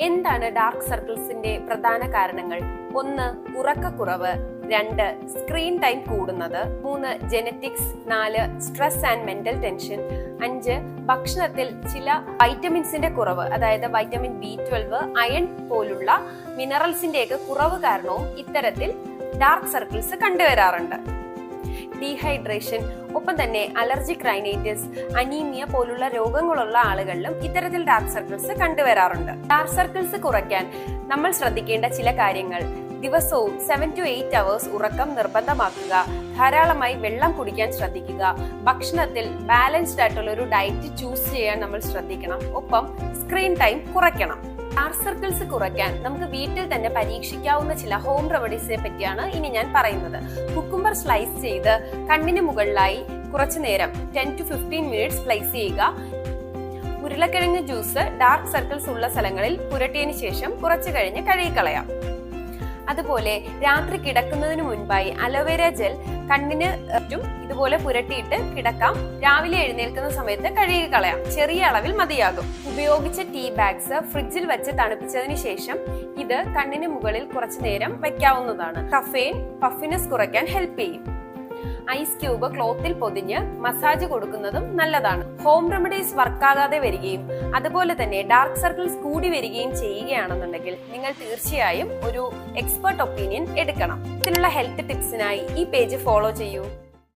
എന്താണ് ഡാർക്ക് സർക്കിൾസിന്റെ പ്രധാന കാരണങ്ങൾ? 1. ഉറക്കക്കുറവ്. 2. സ്ക്രീൻ ടൈം കൂടുന്നത്. 3. Genetics. 4. Stress and mental tension. 5. ഭക്ഷണത്തിൽ ചില വൈറ്റമിൻസിന്റെ കുറവ്, അതായത് വൈറ്റമിൻ B12, അയൺ പോലുള്ള മിനറൽസിന്റെയൊക്കെ കുറവ് കാരണവും ഇത്തരത്തിൽ ഡാർക്ക് സർക്കിൾസ് കണ്ടുവരാറുണ്ട്. ഡീഹൈഡ്രേഷൻ, ഒപ്പം തന്നെ അലർജിക് റൈനൈറ്റിസ്, അനീമിയ പോലുള്ള രോഗങ്ങളുള്ള ആളുകളിലും ഇത്തരത്തിൽ ഡാർക്ക് സർക്കിൾസ് കണ്ടുവരാറുണ്ട്. ഡാർക്ക് സർക്കിൾസ് കുറയ്ക്കാൻ നമ്മൾ ശ്രദ്ധിക്കേണ്ട ചില കാര്യങ്ങൾ: ദിവസവും 7 to 8 hours ഉറക്കം നിർബന്ധമാക്കുക, ധാരാളമായി വെള്ളം കുടിക്കാൻ ശ്രദ്ധിക്കുക, ഭക്ഷണത്തിൽ ബാലൻസ്ഡ് ആയിട്ടുള്ള ഒരു ഡയറ്റ് ചൂസ് ചെയ്യാൻ നമ്മൾ ശ്രദ്ധിക്കണം, ഒപ്പം സ്ക്രീൻ ടൈം കുറയ്ക്കണം. ഡാർക്ക് സർക്കിൾസ് കുറയ്ക്കാൻ നമുക്ക് വീട്ടിൽ തന്നെ പരീക്ഷിക്കാവുന്ന ചില ഹോം റെമഡീസിനെ പറ്റിയാണ് ഇനി ഞാൻ പറയുന്നത്. കുക്കുംബർ സ്ലൈസ് ചെയ്ത് കണ്ണിന് മുകളിലായി കുറച്ചു നേരം 10 to 15 minutes പ്ലേസ് ചെയ്യുക. ഉരുളക്കിഴങ്ങ് ജ്യൂസ് ഡാർക്ക് സർക്കിൾസ് ഉള്ള സ്ഥലങ്ങളിൽ പുരട്ടിയതിനു ശേഷം കുറച്ചു കഴിഞ്ഞ് കഴുകിക്കളയാം. അതുപോലെ രാത്രി കിടക്കുന്നതിന് മുൻപായി അലോവേര ജെൽ കണ്ണിന് ഇതുപോലെ പുരട്ടിയിട്ട് കിടക്കാം. രാവിലെ എഴുന്നേൽക്കുന്ന സമയത്ത് കഴുകി കളയാം. ചെറിയ അളവിൽ മതിയാകും. ഉപയോഗിച്ച ടീ ബാഗ്സ് ഫ്രിഡ്ജിൽ വെച്ച് തണുപ്പിച്ചതിന് ശേഷം ഇത് കണ്ണിന് മുകളിൽ കുറച്ചു നേരം വെക്കാവുന്നതാണ്. കഫേൻ പഫിനെസ് കുറയ്ക്കാൻ ഹെൽപ്പ് ചെയ്യും. ഐസ് ക്യൂബ് ക്ലോത്തിൽ പൊതിഞ്ഞ് മസാജ് കൊടുക്കുന്നതും നല്ലതാണ്. ഹോം റെമഡീസ് വർക്കാകാതെ വരികയും അതുപോലെ തന്നെ ഡാർക്ക് സർക്കിൾസ് കൂടി വരികയും ചെയ്യുകയാണെന്നുണ്ടെങ്കിൽ നിങ്ങൾ തീർച്ചയായും ഒരു എക്സ്പെർട്ട് ഒപ്പീനിയൻ എടുക്കണം. ഇതിനുള്ള ഹെൽത്ത് ടിപ്സിനായി ഈ പേജ് ഫോളോ ചെയ്യൂ.